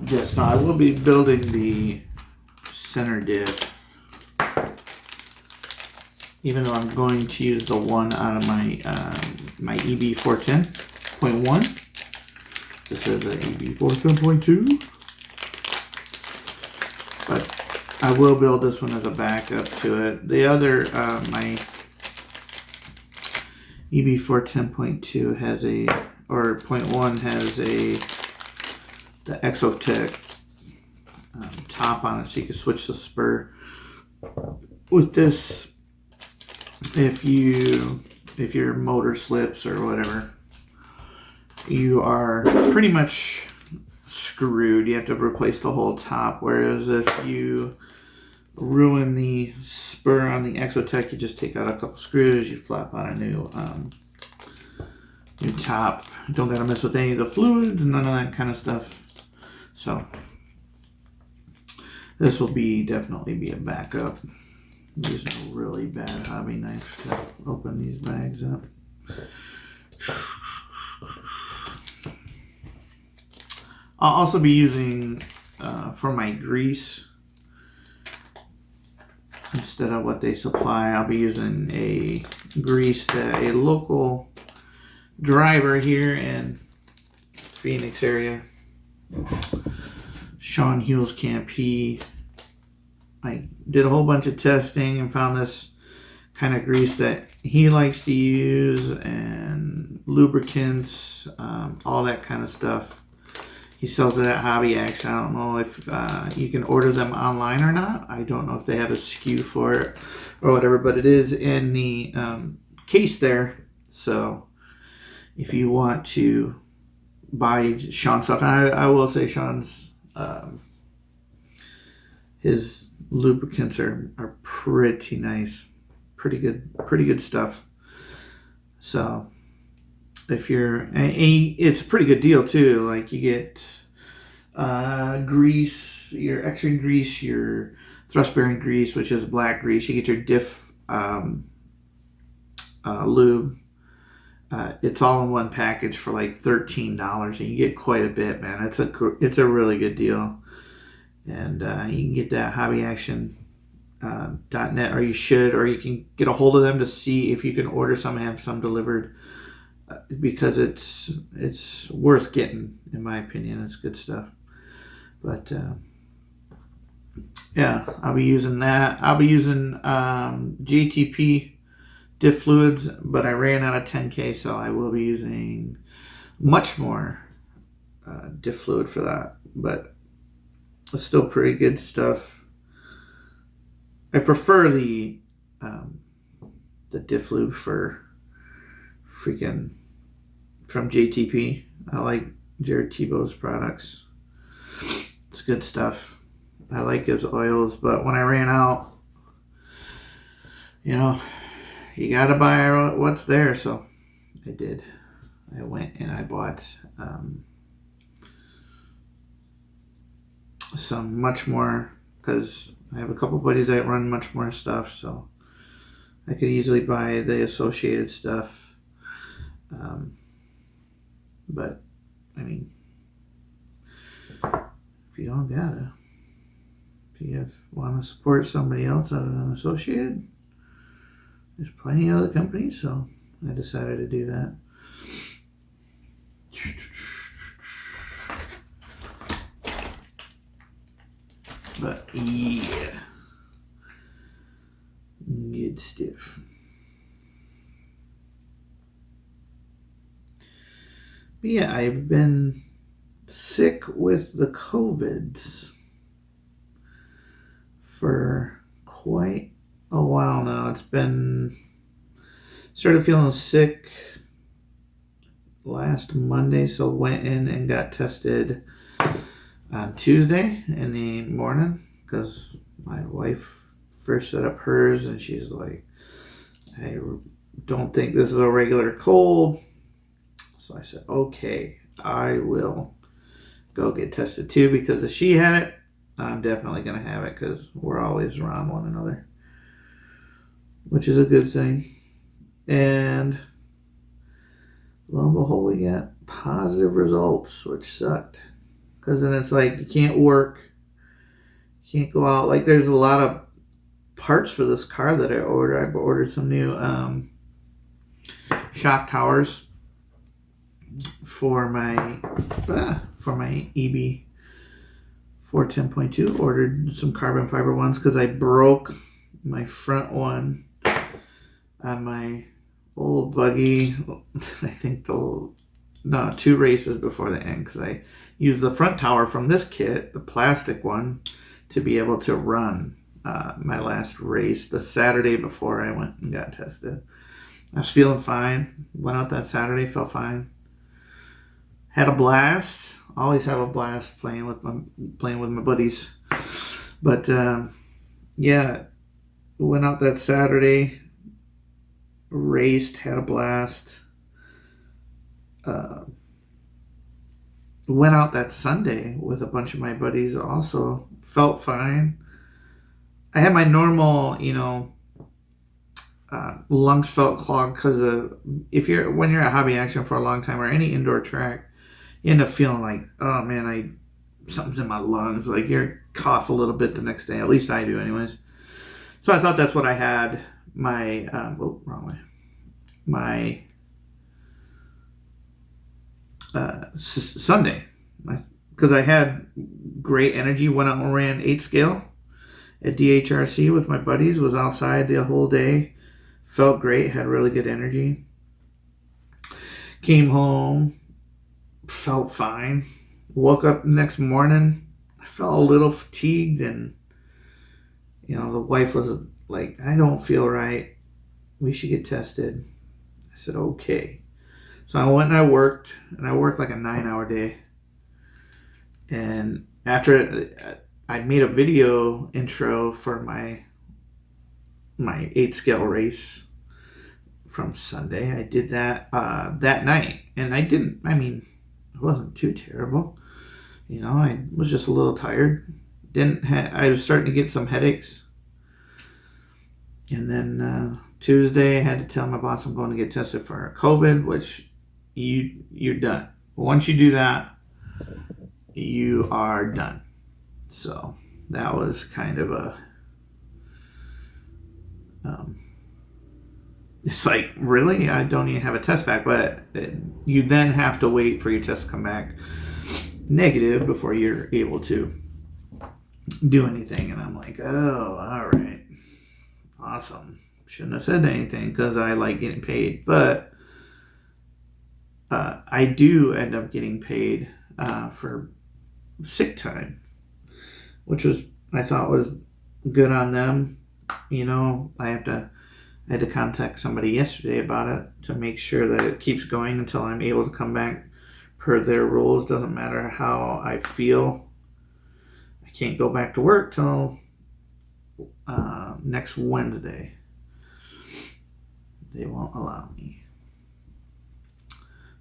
diffs. Now I will be building the center diff, even though I'm going to use the one out of my my EB410.1. This is an EB410.2, but I will build this one as a backup to it. The other, my EB410.2 has a, or 0.1 has the Exotech top on it, so you can switch the spur. With this, if your motor slips or whatever, you are pretty much screwed. You have to replace the whole top. Whereas if you ruin the spur on the Exotech, you just take out a couple screws, you flap on a new top. You don't gotta mess with any of the fluids, none of that kind of stuff. So this will definitely be a backup. I'm using a really bad hobby knife to open these bags up. I'll also be using, for my grease, instead of what they supply, I'll be using a grease that a local driver here in Phoenix area, Sean Hughes Camp, I did a whole bunch of testing and found this kind of grease that he likes to use, and lubricants, all that kind of stuff. He sells it at Hobby Action. I don't know if you can order them online or not. I don't know if they have a SKU for it or whatever, but it is in the case there. So if you want to buy Sean's stuff, and I will say Sean's, his lubricants are pretty nice, pretty good stuff. So if you're, it's a pretty good deal too. Like you get grease, your extra grease, your thrust bearing grease, which is black grease. You get your diff lube. It's all in one package for like $13, and you get quite a bit, man. It's a really good deal, and you can get that hobbyaction.net, or you can get a hold of them to see if you can order some and have some delivered. Because it's worth getting, in my opinion. It's good stuff. But yeah, I'll be using that. I'll be using JTP diff fluids, but I ran out of 10K, so I will be using much more diff fluid for that. But it's still pretty good stuff. I prefer the diff lube for freaking from JTP. I like Jared Tebow's products. It's good stuff. I like his oils, but when I ran out, you gotta buy what's there. So I did. I went and I bought some much more, because I have a couple buddies that run much more stuff, so I could easily buy the associated stuff. But I mean, if you don't gotta, if you want to support somebody else other than Associated, there's plenty of other companies, so I decided to do that. But yeah, good stuff. But yeah, I've been sick with the COVIDs for quite a while now. Started feeling sick last Monday, so went in and got tested on Tuesday in the morning, because my wife first set up hers, and she's like, I don't think this is a regular cold. So I said, okay, I will go get tested too, because if she had it, I'm definitely going to have it, because we're always around one another, which is a good thing. And lo and behold, we got positive results, which sucked, because then it's like you can't work, you can't go out. Like there's a lot of parts for this car that I ordered. I ordered some new shock towers for my EB410.2. Ordered some carbon fiber ones because I broke my front one on my old buggy. I think 2 races before the end, because I used the front tower from this kit, the plastic one, to be able to run my last race the Saturday before I went and got tested. I was feeling fine. Went out that Saturday, felt fine. Had a blast. Always have a blast playing with my buddies. But yeah, went out that Saturday, raced, had a blast. Went out that Sunday with a bunch of my buddies. Also felt fine. I had my normal, lungs felt clogged because when you're at hobby action for a long time or any indoor track, you end up feeling like, oh man, something's in my lungs. Like you cough a little bit the next day. At least I do, anyways. So I thought that's what I had. Sunday, because I had great energy. Went out and ran 8 scale at DHRC with my buddies. Was outside the whole day. Felt great. Had really good energy. Came home. Felt fine. Woke up next morning. I felt a little fatigued, and the wife was like, "I don't feel right. We should get tested." I said, "Okay." So I went and I worked like a 9-hour day. And after I made a video intro for my 8 scale race from Sunday. I did that that night, and it wasn't too terrible. I was just a little tired. I was starting to get some headaches. And then Tuesday, I had to tell my boss I'm going to get tested for COVID, which you're done. Once you do that, you are done. So that was kind of a it's like, really? I don't even have a test back, but you then have to wait for your test to come back negative before you're able to do anything. And I'm like, oh, all right, awesome. Shouldn't have said anything because I like getting paid, but I do end up getting paid for sick time, which I thought was good on them. I had to contact somebody yesterday about it to make sure that it keeps going until I'm able to come back per their rules. Doesn't matter how I feel. I can't go back to work till next Wednesday. They won't allow me.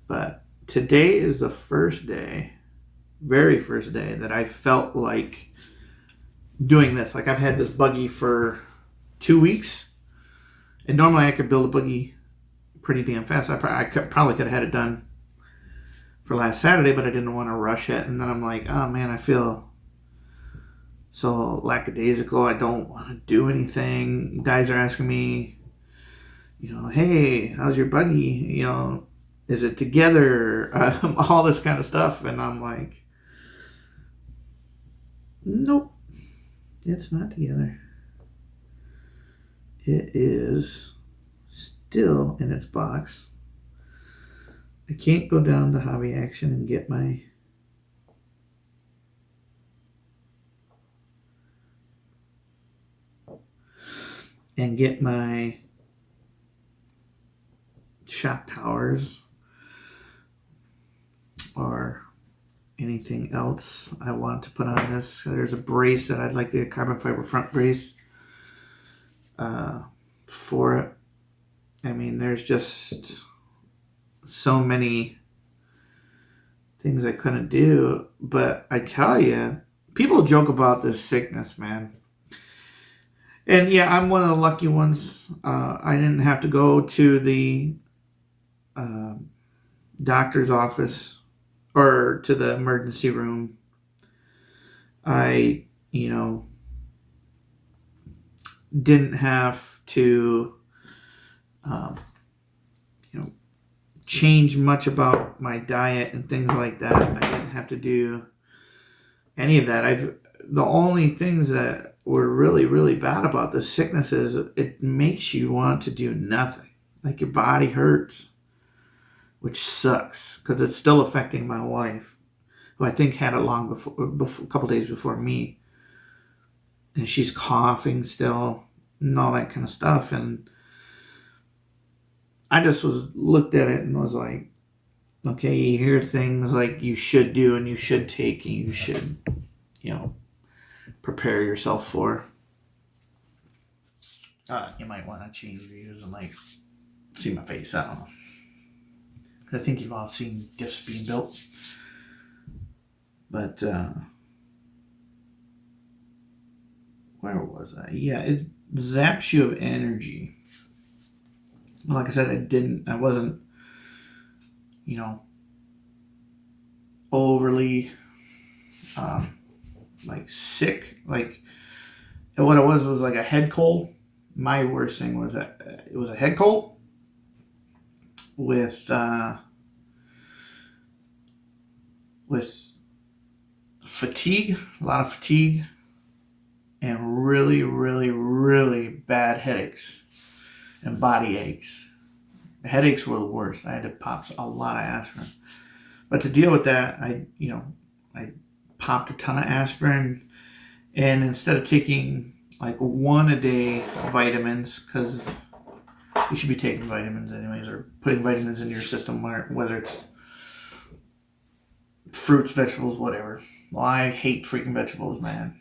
But today is the very first day that I felt like doing this. Like I've had this buggy for 2 weeks. And normally I could build a buggy pretty damn fast. I probably could have had it done for last Saturday, but I didn't want to rush it. And then I'm like, oh man, I feel so lackadaisical. I don't want to do anything. Guys are asking me, hey, how's your buggy? Is it together? All this kind of stuff. And I'm like, nope, it's not together. It is still in its box. I can't go down to Hobby Action and get my shock towers or anything else I want to put on this. There's a brace that I'd like, the carbon fiber front brace for it. There's just so many things I couldn't do. But I tell you, people joke about this sickness, man. And yeah, I'm one of the lucky ones. I didn't have to go to the doctor's office or to the emergency room I, didn't have to, um, change much about my diet and things like that. I didn't have to do any of that. The only things that were really, really bad about this sickness is it makes you want to do nothing. Like your body hurts, which sucks because it's still affecting my wife, who I think had it long before a couple days before me. And she's coughing still and all that kind of stuff. And I just looked at it and was like, okay, you hear things like you should do and you should take and you should, prepare yourself for. You might want to change views and like see my face. I don't know. I think you've all seen Diffs being built. But where was I? Yeah, it zaps you of energy. Like I said, I wasn't, overly like sick. Like what it was like a head cold. My worst thing was that it was a head cold with fatigue, a lot of fatigue, and really, really, really bad headaches and body aches. The headaches were the worst. I had to pop a lot of aspirin. But to deal with that, I popped a ton of aspirin, and instead of taking like 1 a day vitamins, because you should be taking vitamins anyways, or putting vitamins into your system, whether it's fruits, vegetables, whatever. Well, I hate freaking vegetables, man.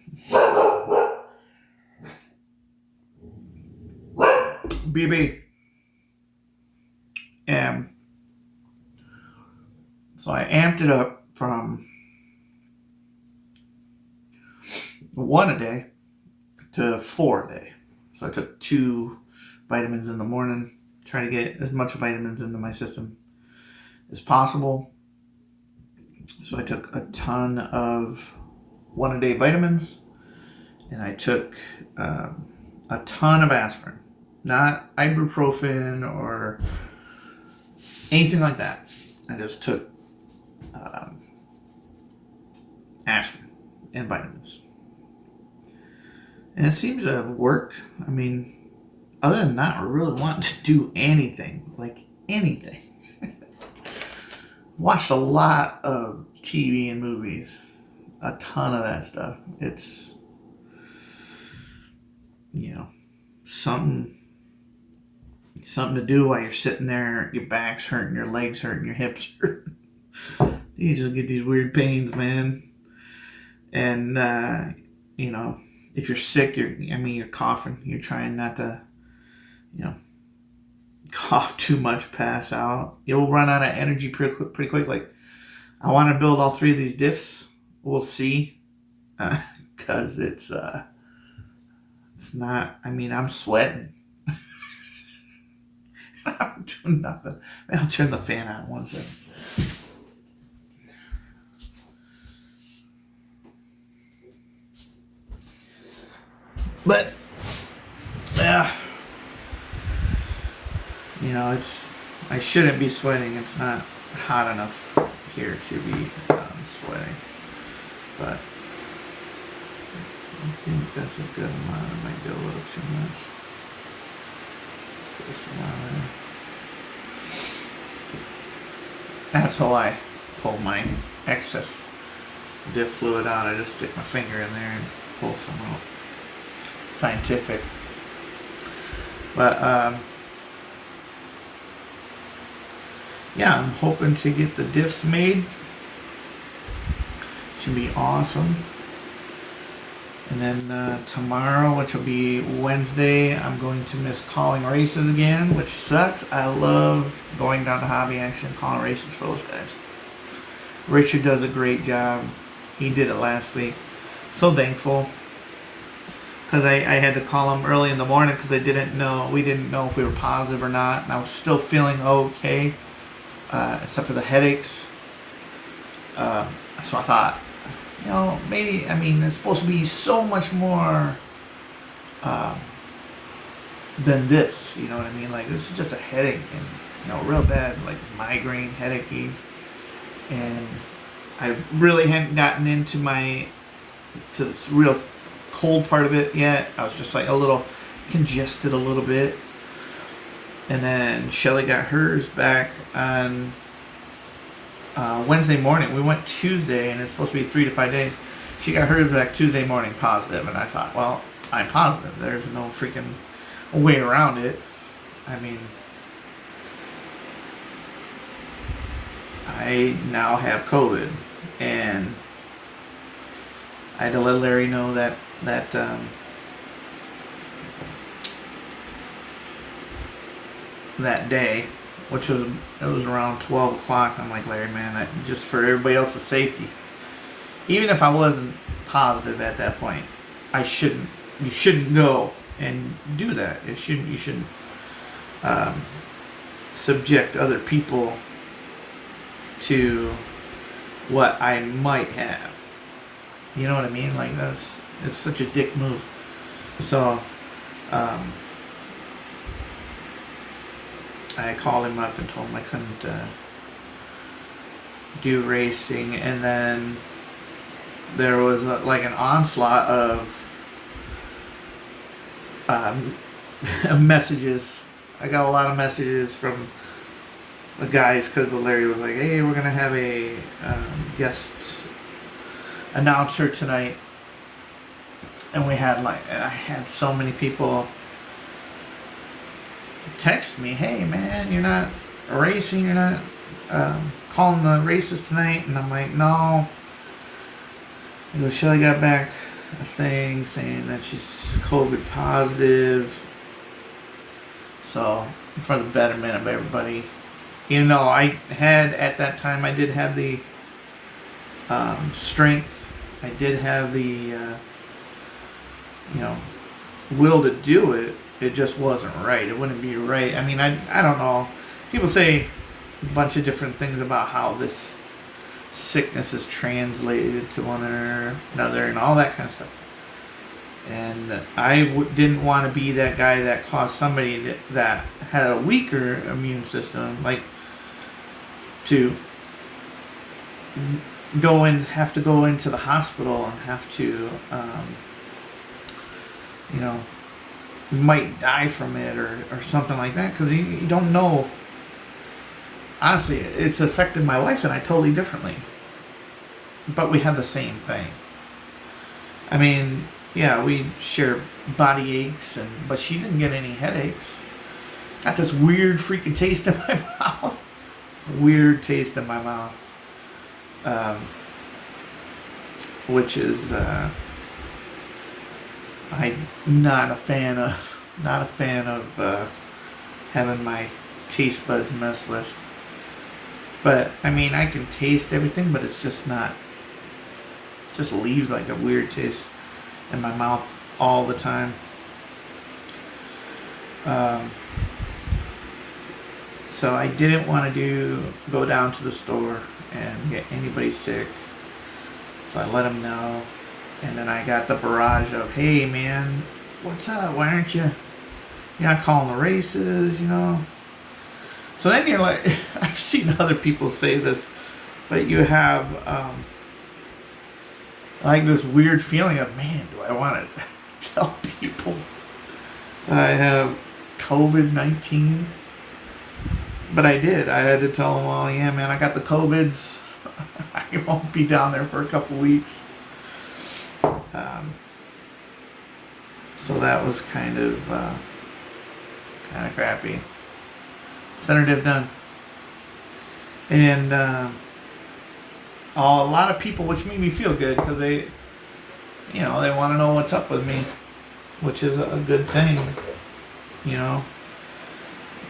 BB. And so I amped it up from 1 a day to 4 a day. So I took 2 vitamins in the morning, trying to get as much vitamins into my system as possible. So I took a ton of 1 a day vitamins, and I took a ton of aspirin. Not ibuprofen or anything like that. I just took aspirin and vitamins. And it seems to have worked. I mean, other than not really wanting to do anything. Like anything. Watched a lot of TV and movies. A ton of that stuff. It's, something to do while you're sitting there. Your back's hurting, your legs hurting, your hips hurting. You just get these weird pains, man. And, if you're sick, you're coughing. You're trying not to, cough too much, pass out. You'll run out of energy pretty quick. Like, I want to build all 3 of these diffs. We'll see. Because it's not, I'm sweating. I'm doing nothing. I'll turn the fan on 1 second. But, I shouldn't be sweating. It's not hot enough here to be sweating. But I think that's a good amount. It might be a little too much. Put some on there. That's how I pull my excess diff fluid out. I just stick my finger in there and pull some out. Scientific. But I'm hoping to get the diffs made. Should be awesome. And then tomorrow, which will be Wednesday, I'm going to miss calling races again, which sucks. I love going down to Hobby Action and calling races for those guys. Richard does a great job. He did it last week. So thankful. Because I had to call him early in the morning because we didn't know if we were positive or not. And I was still feeling okay, except for the headaches. So I thought, maybe, I mean, it's supposed to be so much more than this, you know what I mean? Like, this is just a headache, and, real bad, like, migraine, headachy. And I really hadn't gotten into to this real cold part of it yet. I was just like a little congested a little bit. And then Shelly got hers back on Wednesday morning. We went Tuesday, and it's supposed to be 3 to 5 days. She got hers back Tuesday morning positive, and I thought, well, I'm positive. There's no freaking way around it. I mean, I now have COVID, and I had to let Larry know that day, which was around 12 o'clock. I'm like, Larry, man, just for everybody else's safety, even if I wasn't positive at that point, you shouldn't go and do that. You shouldn't subject other people to what I might have. You know what I mean? Like, it's such a dick move. So I called him up and told him I couldn't do racing, and then there was like an onslaught of messages. I got a lot of messages from the guys because Larry was like, hey, we're gonna have a guest announcer tonight, and I had so many people text me, hey man, you're not racing, you're not calling the races tonight. And I'm like, no. I go, Shelly got back a thing saying that she's COVID positive. So, for the betterment of everybody, even though I had, at that time, I did have the strength, I did have the will to do it. It just wasn't right. It wouldn't be right. I mean, I don't know. People say a bunch of different things about how this sickness is translated to one another and all that kind of stuff. And I didn't want to be that guy that caused somebody that had a weaker immune system, like, to have to go into the hospital and have to, might die from it or something like that, because you don't know. Honestly, it's affected my wife and I totally differently, but we have the same thing. I mean, yeah, we share body aches, but she didn't get any headaches. Got this weird freaking taste in my mouth. Weird taste in my mouth, which is I'm not a fan of having my taste buds messed with. But I mean, I can taste everything, but it's just leaves like a weird taste in my mouth all the time. So I didn't want to go down to the store and get anybody sick. So I let them know. And then I got the barrage of, hey man, what's up? Why aren't you're not calling the races, So then you're like, I've seen other people say this, but you have like this weird feeling of, man, do I want to tell people I have COVID-19? But I did. I had to tell them, well, yeah, man, I got the COVIDs. I won't be down there for a couple weeks. So that was kind of crappy. Center div done. And a lot of people, which made me feel good, because they want to know what's up with me, which is a good thing.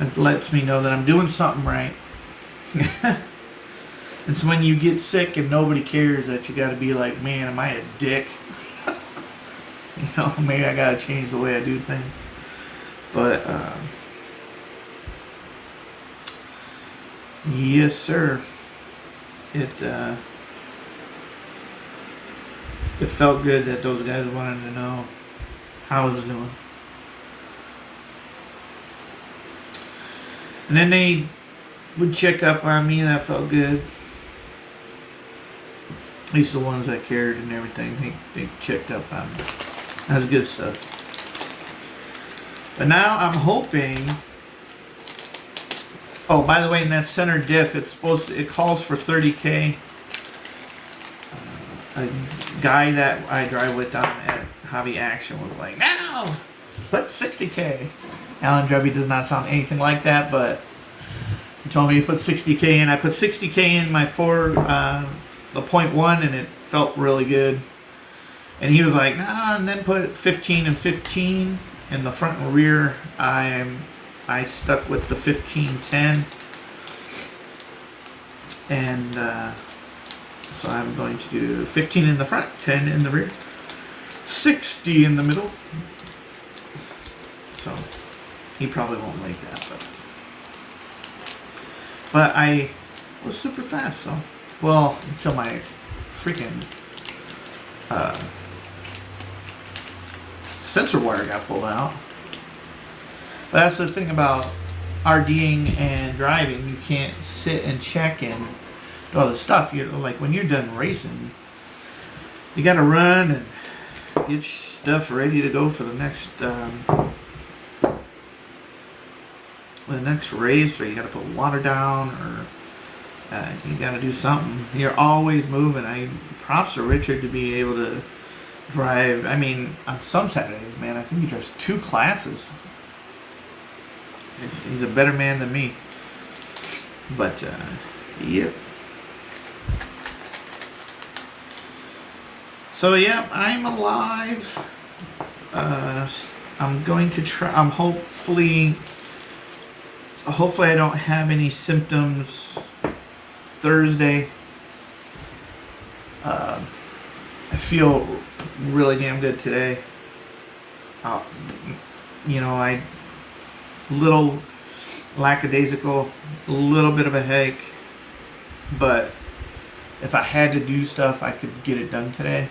It lets me know that I'm doing something right. And so when you get sick and nobody cares, that you got to be like, man, am I a dick? Maybe I got to change the way I do things. But yes, sir. it felt good that those guys wanted to know how I was doing. And then they would check up on me, and that felt good. At least the ones that cared and everything, they checked up on me. That's good stuff. But now I'm hoping. Oh, by the way, in that center diff, it calls for 30K. A guy that I drive with down at Hobby Action was like, "No, put 60K." Alan Drubby does not sound anything like that, but he told me to put 60K in. I put 60K in my the 0.1, and it felt really good. And he was like, "Nah," and then put 15 and 15 in the front and rear. I stuck with the 15-10, and so I'm going to do 15 in the front, 10 in the rear, 60 in the middle. So he probably won't like that, but I was super fast. So, well, until my freaking sensor wire got pulled out. But that's the thing about RDing and driving. You can't sit and check and do all this stuff. You're like, when you're done racing, you got to run and get your stuff ready to go for the next race, or you got to put water down, or you got to do something. You're always moving. Props to Richard to be able to drive. I mean, on some Saturdays, man, I think he drives 2 classes. He's a better man than me. But, yep. So, yeah, I'm alive. I'm going to try. Hopefully I don't have any symptoms Thursday. I feel really damn good today. Little lackadaisical, a little bit of a headache, but if I had to do stuff, I could get it done today.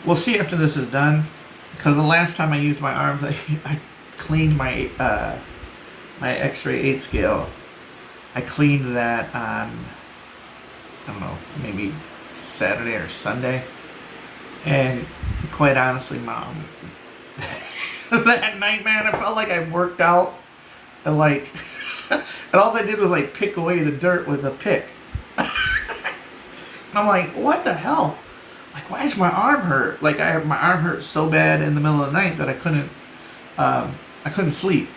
We'll see after this is done, because the last time I used my arms, I cleaned my my X-ray 8 scale. I cleaned that on, I don't know, maybe Saturday or Sunday, and quite honestly, Mom, that night, man, I felt like I worked out, and and all I did was pick away the dirt with a pick. And I'm like, what the hell? Why does my arm hurt? My arm hurt so bad in the middle of the night that I couldn't sleep.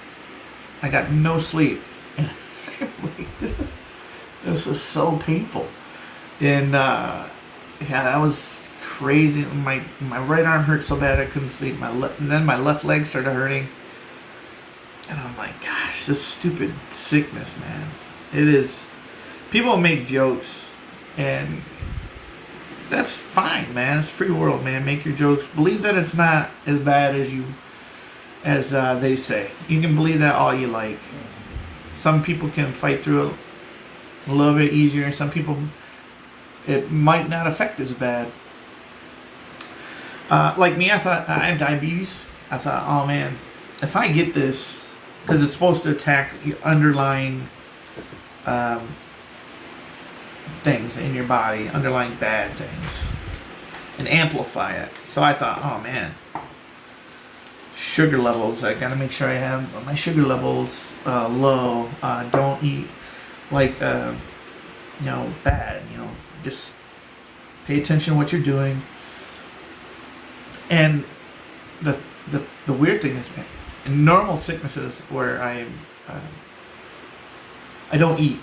I got no sleep. This is so painful. And that was crazy. My right arm hurt so bad I couldn't sleep. Then my left leg started hurting, and I'm like, gosh, this stupid sickness, man. It is. People make jokes, and that's fine, man. It's a free world, man. Make your jokes. Believe that it's not as bad as they say. You can believe that all you like. Some people can fight through it a little bit easier. Some people, it might not affect as bad. Like me, I thought I have diabetes. I thought, oh man, if I get this, because it's supposed to attack your underlying things in your body, underlying bad things, and amplify it. So I thought, oh man, sugar levels. I gotta make sure I have my sugar levels low. Don't eat bad. Just pay attention to what you're doing. And the weird thing is, man, in normal sicknesses where I don't eat.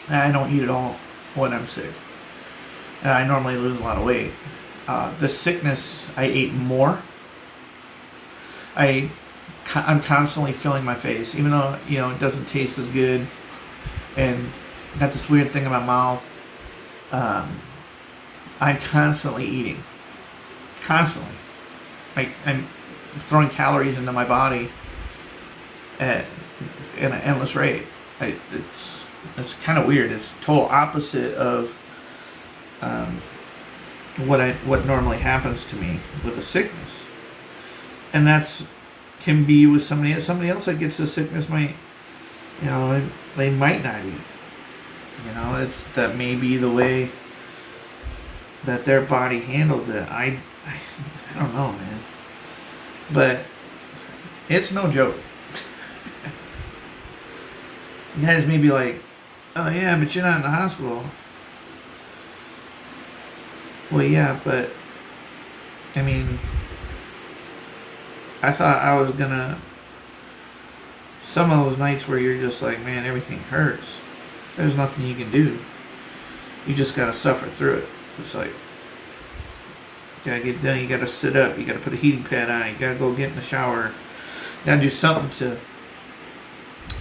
I don't eat at all when I'm sick. I normally lose a lot of weight. This sickness, I ate more. I'm constantly filling my face, even though it doesn't taste as good, and I got this weird thing in my mouth. I'm constantly eating. Constantly. I'm throwing calories into my body at an endless rate. It's kind of weird. It's total opposite of what normally happens to me with a sickness, and that's can be with somebody else that gets the sickness might, they might not eat. It's that may be the way that their body handles it. I don't know, man, but it's no joke. You guys may be like, oh yeah, but you're not in the hospital. Well, yeah, but I mean, I thought I was gonna. Some of those nights where you're just like, man, everything hurts. There's nothing you can do. You just gotta suffer through it. It's like, you gotta get done. You gotta sit up. You gotta put a heating pad on. You gotta go get in the shower. You gotta do something to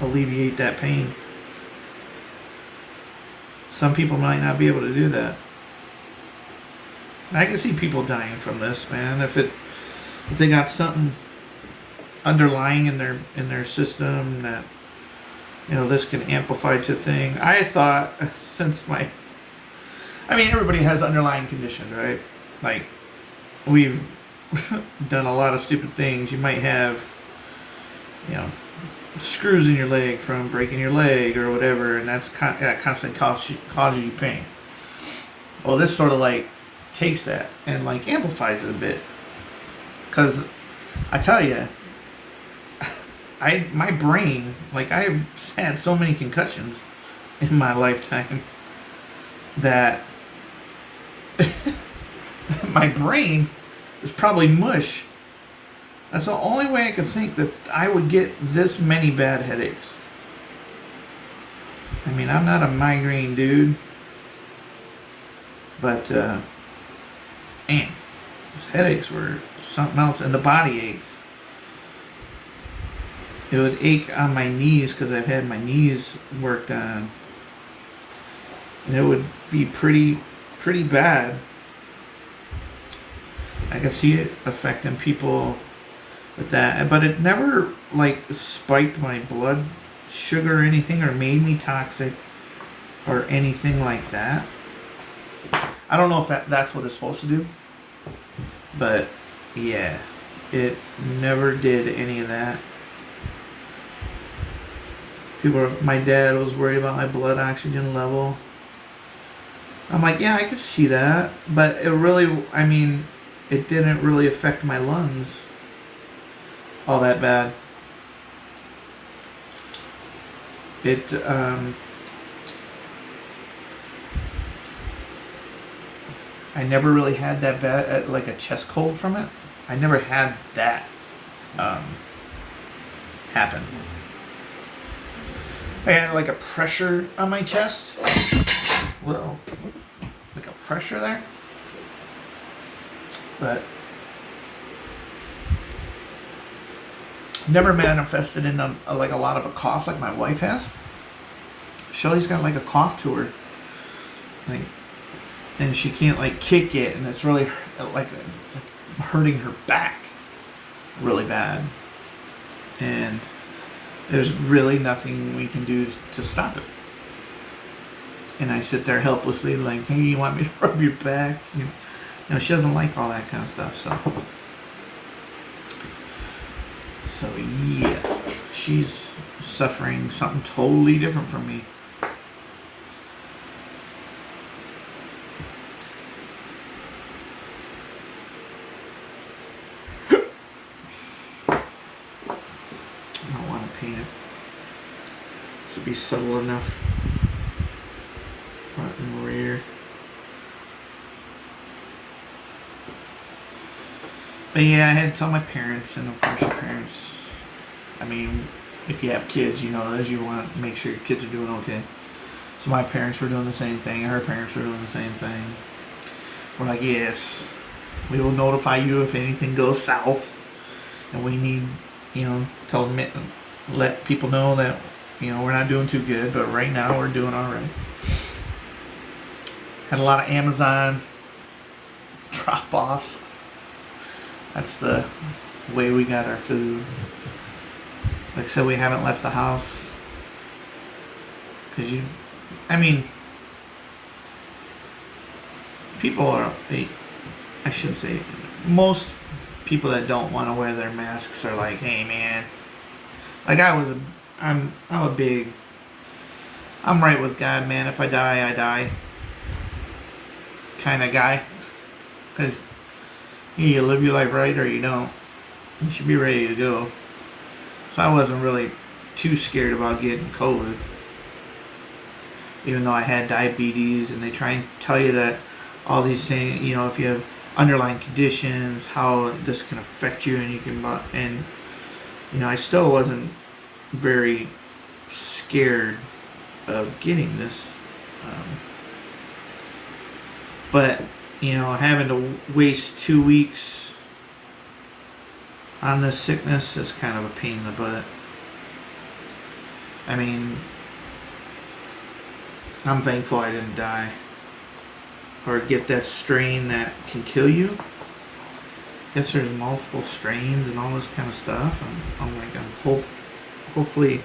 alleviate that pain. Some people might not be able to do that. I can see people dying from this, man. If they got something underlying in their system that this can amplify to a thing. I thought everybody has underlying conditions, right? Like, we've done a lot of stupid things. You might have screws in your leg from breaking your leg or whatever, and that constantly causes you pain. Well, this sort of like takes that and like amplifies it a bit, because I tell you, my brain, like, I've had so many concussions in my lifetime that my brain is probably mush. That's the only way I could think that I would get this many bad headaches. I mean, I'm not a migraine dude, but man, these headaches were something else, and the body aches. It would ache on my knees because I've had my knees worked on, and it would be pretty bad. I can see it affecting people with that, but it never like spiked my blood sugar or anything, or made me toxic or anything like that. I don't know if that's what it's supposed to do, but yeah, it never did any of that. My dad was worried about my blood oxygen level. I'm like, yeah, I could see that, but it didn't really affect my lungs all that bad. I never really had that bad, like a chest cold from it. I never had that happen. I had like a pressure on my chest. Well, like a pressure there. But never manifested in like a lot of a cough like my wife has. Shelly's got like a cough to her. Like, and she can't like kick it, and it's really like it's like hurting her back really bad. And there's really nothing we can do to stop it. And I sit there helplessly like, hey, you want me to rub your back? She doesn't like all that kind of stuff. So yeah, she's suffering something totally different from me. Be subtle enough, front and rear. But yeah, I had to tell my parents, and of course your parents, I mean, if you have kids, as you want to make sure your kids are doing okay. So my parents were doing the same thing, and her parents were doing the same thing. We're like, yes, we will notify you if anything goes south, and we need, let people know that we're not doing too good, but right now we're doing all right. Had a lot of Amazon drop-offs. That's the way we got our food. Like I said, we haven't left the house. Because people are, I shouldn't say, most people that don't want to wear their masks are like, hey man, like I'm a big, I'm right with God, man. If I die, I die kind of guy. Because you live your life right or you don't. You should be ready to go. So I wasn't really too scared about getting COVID. Even though I had diabetes, and they try and tell you that all these things, you know, if you have underlying conditions, how this can affect you, and you can, and you know, I still wasn't very scared of getting this. But, you know, having to waste 2 weeks on this sickness is kind of a pain in the butt. I mean, I'm thankful I didn't die or get that strain that can kill you. I guess there's multiple strains and all this kind of stuff. I'm like, hopefully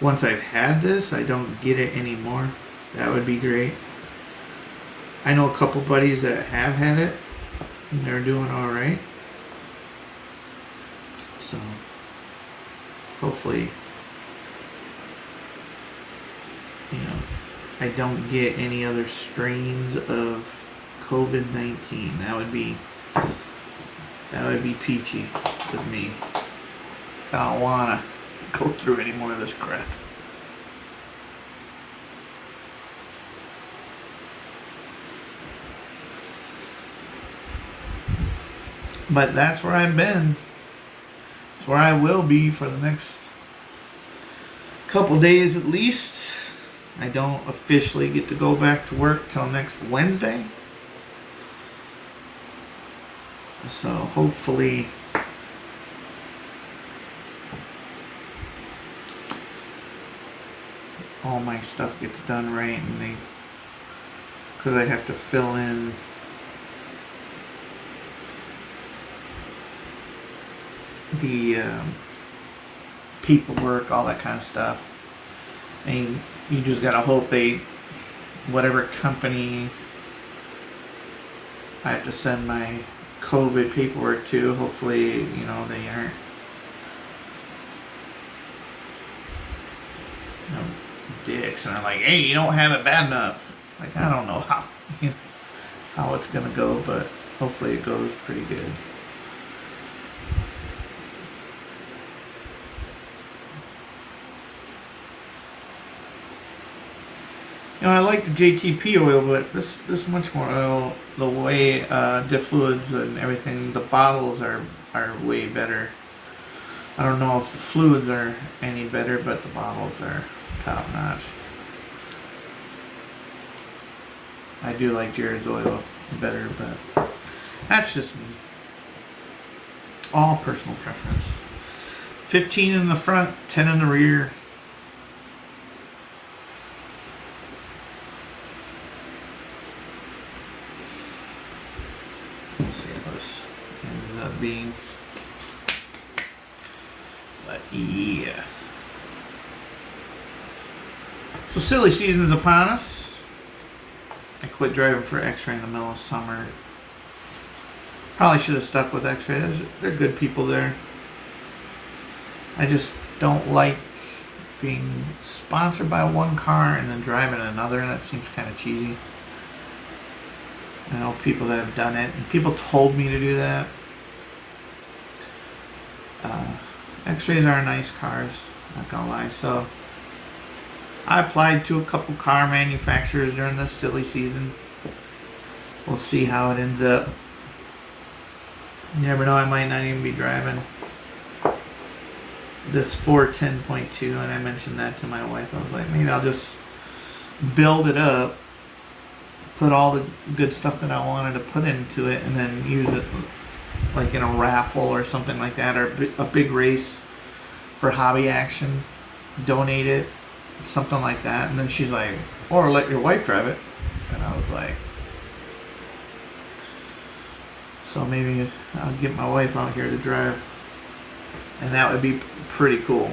once I've had this, I don't get it anymore. That would be great. I know a couple buddies that have had it, and they're doing all right. So hopefully, you know, I don't get any other strains of COVID-19. That would be peachy with me. I don't want to go through any more of this crap. But that's where I've been. It's where I will be for the next couple days at least. I don't officially get to go back to work till next Wednesday. So hopefully all my stuff gets done right, and because I have to fill in the paperwork, all that kind of stuff. And you just gotta hope whatever company I have to send my COVID paperwork to, hopefully, you know, they aren't, you know, dicks, and they're like, hey, you don't have it bad enough. Like, I don't know how it's gonna go, but hopefully it goes pretty good. You know, I like the JTP oil, but this much more oil, the way Diffs fluids and everything, the bottles are way better. I don't know if the fluids are any better, but the bottles are top notch. I do like Jared's oil better, but that's just me. All personal preference. 15 in the front, 10 in the rear. Let's see how this ends up being. But yeah. So silly season is upon us. I quit driving for X-Ray in the middle of summer. Probably should have stuck with X-Ray. They're good people there. I just don't like being sponsored by one car and then driving another. That seems kind of cheesy. I know people that have done it, and people told me to do that. X-Rays are nice cars, not gonna lie. So I applied to a couple car manufacturers during this silly season. We'll see how it ends up. You never know, I might not even be driving this 410.2, and I mentioned that to my wife. I was like, maybe I'll just build it up, put all the good stuff that I wanted to put into it, and then use it like in a raffle or something like that, or a big race for hobby action, donate it, something like that. And then she's like, or let your wife drive it. And I was like, so maybe I'll get my wife out here to drive, and that would be pretty cool.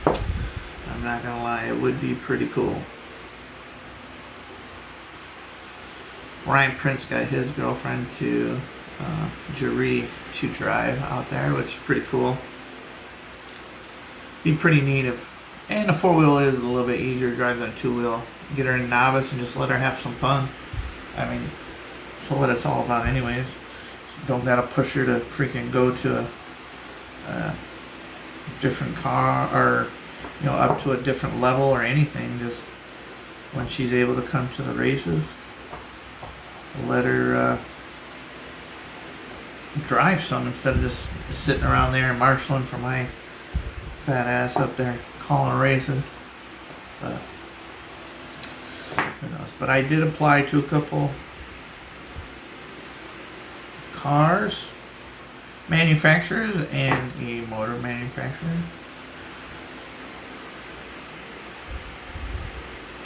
I'm not gonna lie, it would be pretty cool. Ryan Prince got his girlfriend to Jari to drive out there, which is pretty cool. Be pretty neat if, and a 4-wheel is a little bit easier to drive than a 2-wheel. Get her in novice and just let her have some fun. I mean, that's what it's all about anyways. Don't gotta push her to freaking go to a different car or, you know, up to a different level or anything. Just when she's able to come to the races, let her drive some instead of just sitting around there and marshalling for my fat ass up there calling races. But who knows? But I did apply to a couple cars manufacturers and a motor manufacturer.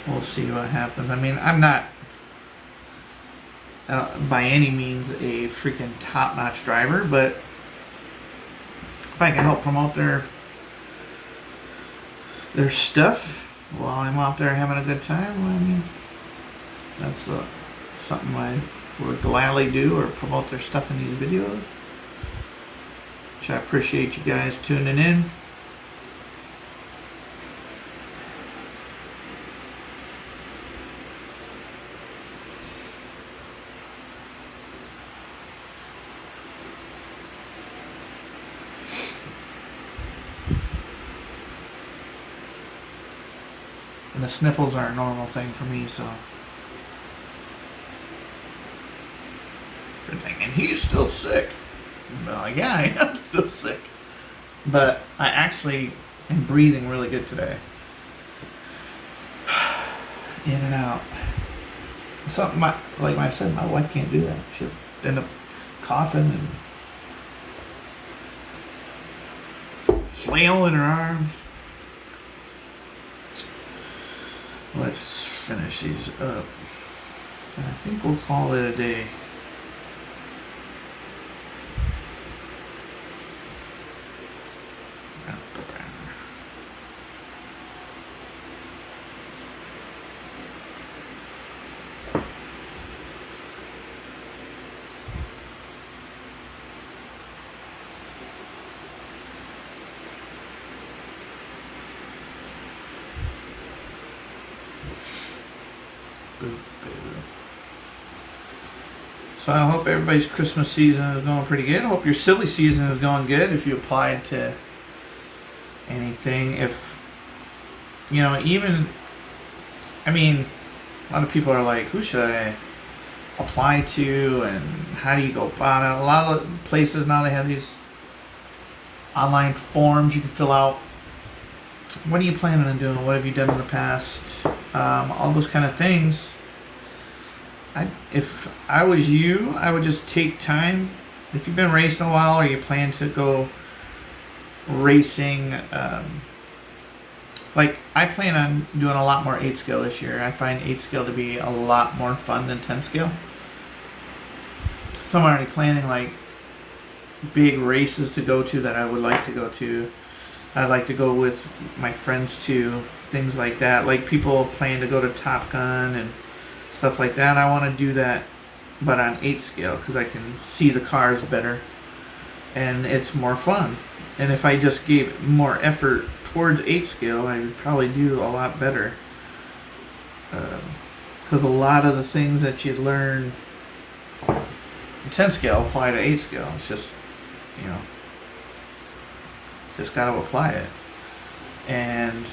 We'll see what happens. I mean, I'm not by any means a freaking top-notch driver, but if I can help promote their stuff while I'm out there having a good time, I mean, that's something I would gladly do, or promote their stuff in these videos. Which I appreciate you guys tuning in. And the sniffles are a normal thing for me, so. They're thinking, he's still sick. Well, yeah, I am still sick. But I actually am breathing really good today. In and out. Something, like I said, my wife can't do that. She'll end up coughing and flailing her arms. Let's finish these up. And I think we'll call it a day. So I hope everybody's Christmas season is going pretty good. I hope your silly season is going good if you applied to anything. If, you know, even, I mean, a lot of people are like, who should I apply to and how do you go about it? A lot of places now, they have these online forms you can fill out. What are you planning on doing? What have you done in the past? All those kind of things. If I was you, I would just take time. If you've been racing a while or you plan to go racing, like I plan on doing a lot more 8 scale this year. I find 8 scale to be a lot more fun than 10 scale. So I'm already planning like big races to go to that I would like to go to. I'd like to go with my friends to things like that. Like people plan to go to Top Gun and stuff like that. I want to do that, but on 8 scale because I can see the cars better and it's more fun. And if I just gave more effort towards 8 scale, I would probably do a lot better. Because a lot of the things that you learn in 10 scale apply to 8 scale. It's just, you know, just got to apply it. And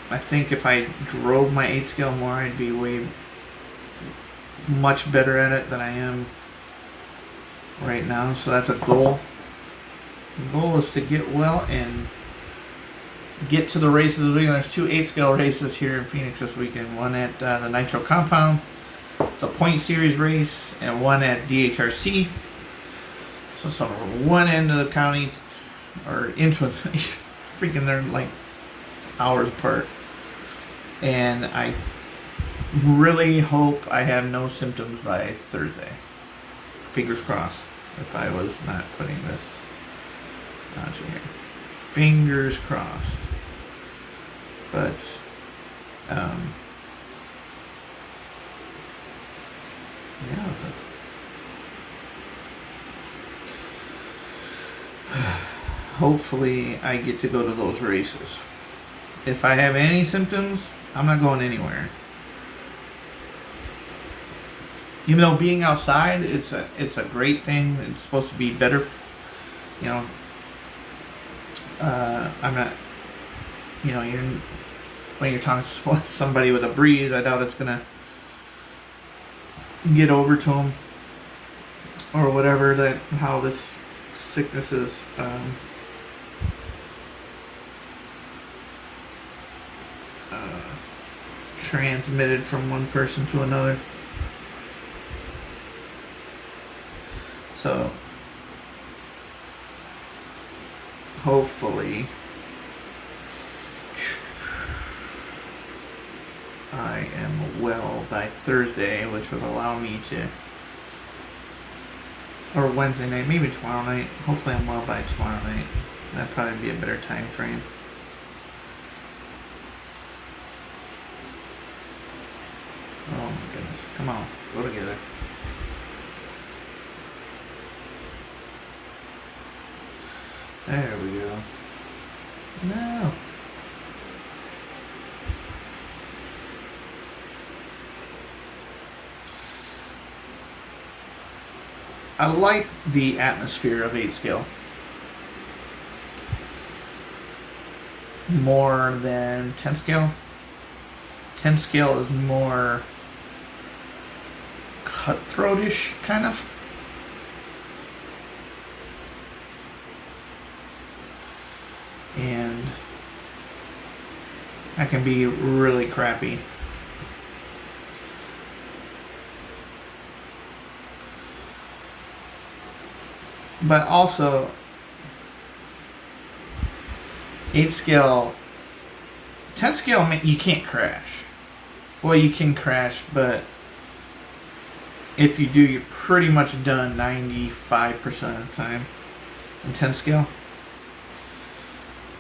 I think if I drove my 8 scale more, I'd be much better at it than I am right now. So that's a goal. The goal is to get well and get to the races this weekend. There's 2 8 scale races here in Phoenix this weekend. One at the Nitro Compound. It's a point series race, and one at DHRC. So it's from one end of the county, or into freaking, they're like hours apart. And I really hope I have no symptoms by Thursday. Fingers crossed, if I was not putting this onto here. Fingers crossed. But Yeah. Hopefully I get to go to those races. If I have any symptoms, I'm not going anywhere. Even though being outside, it's a great thing. It's supposed to be better, you know. I'm not, you know, when you're talking to somebody with a breeze, I doubt it's gonna get over to them or whatever. That how this sickness is transmitted from one person to another. So hopefully I am well by Thursday, which would allow me to, or Wednesday night, maybe tomorrow night. Hopefully I'm well by tomorrow night. That'd probably be a better time frame. Oh my goodness. Come on. Go together. There we go. No. I like the atmosphere of 8 scale more than 10 scale. 10 scale is more cutthroatish, kind of. And that can be really crappy. But also, 8 scale, 10 scale, you can't crash. Well, you can crash, but if you do, you're pretty much done 95% of the time in 10 scale.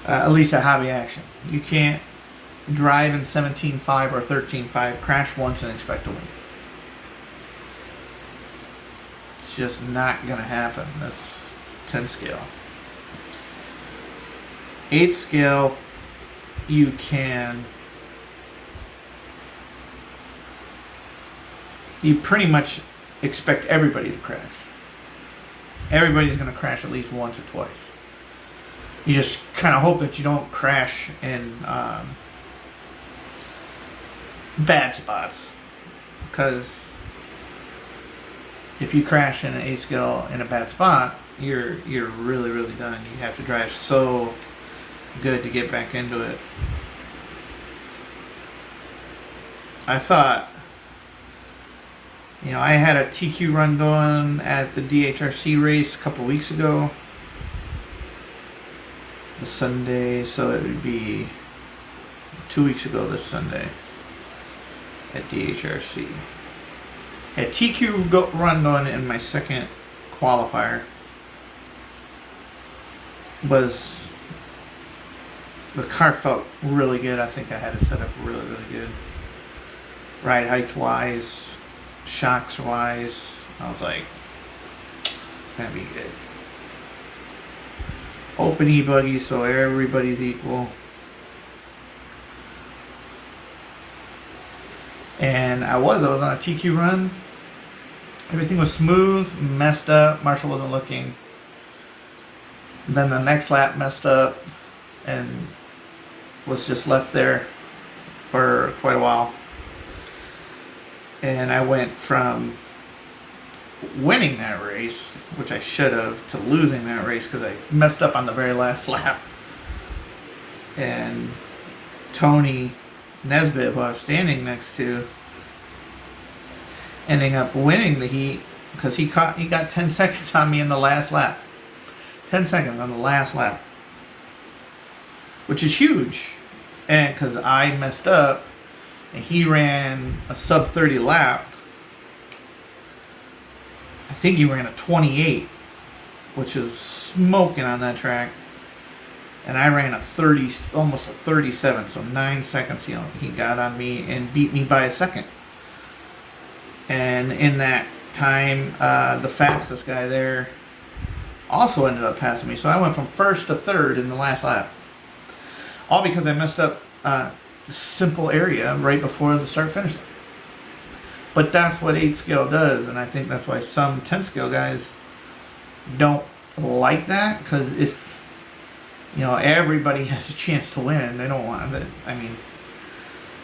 At least at hobby action. You can't drive in 17.5 or 13.5, crash once and expect to win. It's just not going to happen. That's 10 scale. 8 scale, you pretty much expect everybody to crash. Everybody's going to crash at least once or twice. You just kind of hope that you don't crash in bad spots, because if you crash in an 8 scale in a bad spot, you're really, really done. You have to drive so good to get back into it. I thought, I had a TQ run going at the DHRC race a couple weeks ago. The Sunday, so it would be 2 weeks ago this Sunday at DHRC. Had TQ run going in my second qualifier. The car felt really good. I think I had it set up really, really good. Ride height wise, shocks wise, I was like, that'd be good. Open e-buggy, so everybody's equal. And I was on a TQ run. Everything was smooth, messed up. Marshall wasn't looking. Then the next lap messed up and was just left there for quite a while. And I went from winning that race, which I should have, to losing that race because I messed up on the very last lap. And Tony Nesbitt, who I was standing next to, ending up winning the heat because he got 10 seconds on me in the last lap. 10 seconds on the last lap, which is huge. And because I messed up and he ran a sub 30 lap, I think he ran a 28, which is smoking on that track. And I ran a 30, almost a 37, so 9 seconds he got on me and beat me by a second. And in that time, the fastest guy there also ended up passing me. So I went from first to third in the last lap. All because I messed up a simple area right before the start finish. But that's what 8 scale does, and I think that's why some 10 scale guys don't like that, because if, you know, everybody has a chance to win, they don't want it. I mean,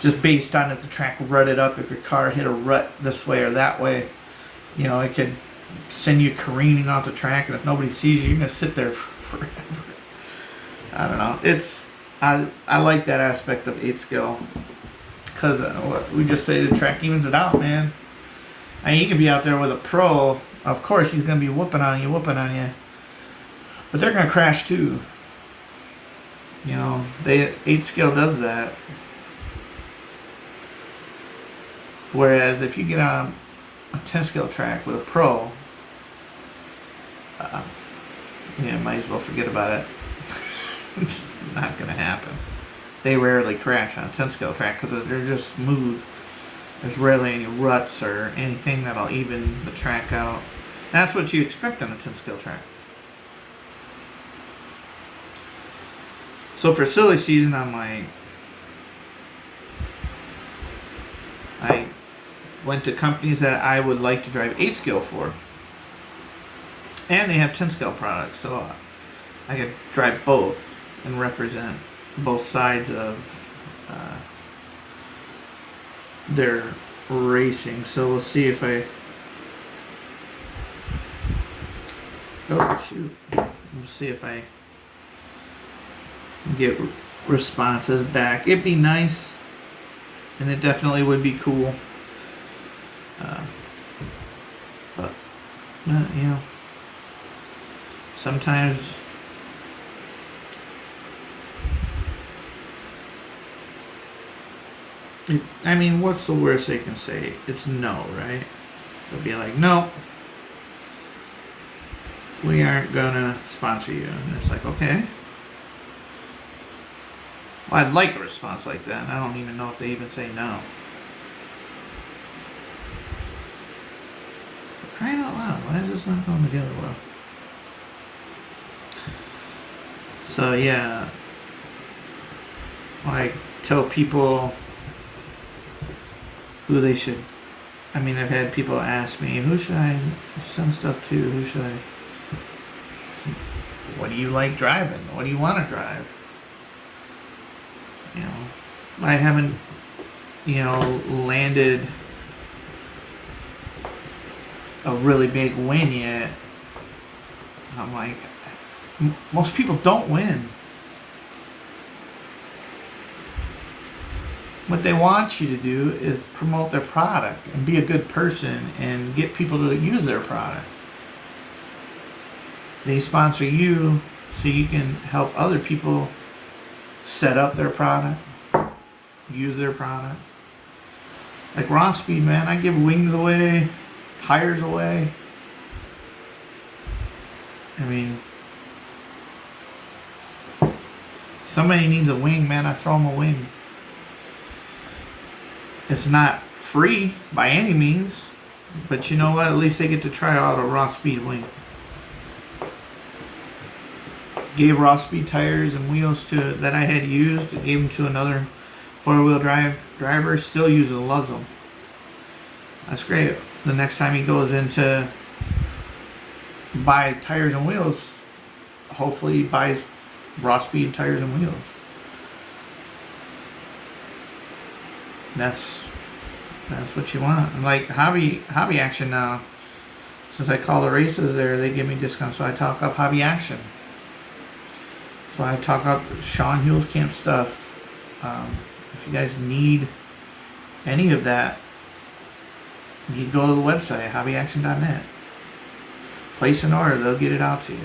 just based on if the track rutted up, if your car hit a rut this way or that way, you know, it could send you careening off the track, and if nobody sees you, you're going to sit there forever. I don't know. I like that aspect of 8 scale. Because we just say the track evens it out, man. I mean, you can be out there with a pro. Of course, he's going to be whooping on you. But they're going to crash too. You know, 8 scale does that. Whereas if you get on a 10 scale track with a pro, yeah, might as well forget about it. It's not going to happen. They rarely crash on a 10 scale track because they're just smooth. There's rarely any ruts or anything that'll even the track out. That's what you expect on a 10 scale track. So for silly season, I went to companies that I would like to drive 8 scale for. And they have 10 scale products, so I could drive both and represent both sides of their racing. So we'll see if I we'll see if I get responses back. It'd be nice, and it definitely would be cool, but you know, sometimes I mean, what's the worst they can say? It's no, right? They'll be like, no, we aren't gonna sponsor you. And it's like, okay. Well, I'd like a response like that. I don't even know if they even say no. For crying out loud, why is this not going together well? So yeah, I tell people who they should. I mean, I've had people ask me, who should I send stuff to? Who should I? What do you like driving? What do you want to drive? You know, I haven't, you know, landed a really big win yet. I'm like, most people don't win. What they want you to do is promote their product and be a good person and get people to use their product. They sponsor you so you can help other people set up their product, use their product. Like Raw Speed, man, I give wings away, tires away. I mean, somebody needs a wing, man, I throw them a wing. It's not free by any means, but you know what? At least they get to try out a Raw Speed wing. Gave Raw Speed tires and wheels to that I had used. Gave them to another 4-wheel drive driver. Still uses and loves them. That's great. The next time he goes in to buy tires and wheels, hopefully he buys Raw Speed tires and wheels. That's what you want. And like hobby action now, since I call the races there, they give me discounts, so I talk up hobby action. So I talk up Sean Hewell's camp stuff. If you guys need any of that, you go to the website, hobbyaction.net. Place an order, they'll get it out to you.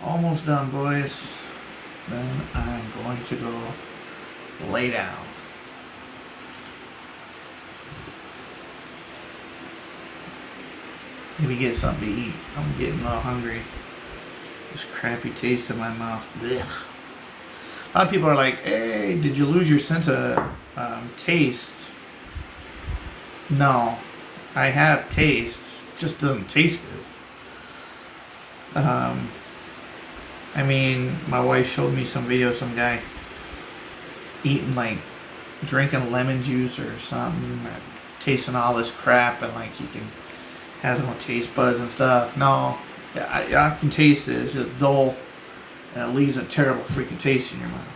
Almost done, boys. Then I'm going to go lay down. Maybe get something to eat. I'm getting a little hungry. This crappy taste in my mouth. Blech. A lot of people are like, hey, did you lose your sense of taste? No. I have taste. It just doesn't taste good. I mean, my wife showed me some video of some guy eating, like, drinking lemon juice or something, or tasting all this crap, and like he has no taste buds and stuff. No, I can taste it. It's just dull, and it leaves a terrible freaking taste in your mouth.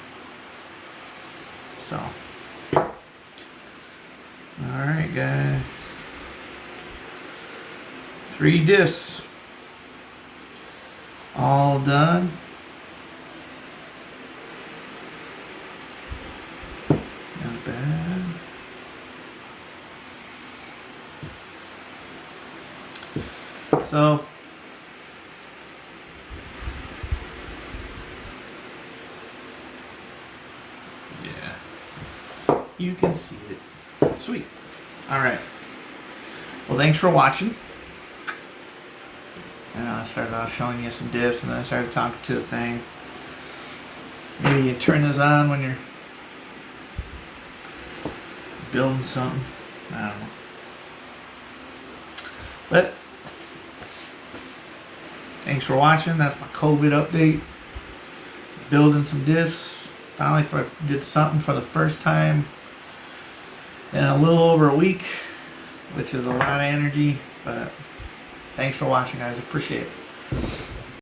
So, all right, guys, 3 Diffs, all done. Not bad. So, yeah, you can see it. Sweet. All right. Well, thanks for watching. I started off showing you some diffs, and then I started talking to the thing. Maybe you turn this on when you're building something. I don't know. But thanks for watching. That's my COVID update. Building some diffs. Finally did something for the first time in a little over a week, which is a lot of energy. But thanks for watching, guys. Appreciate it.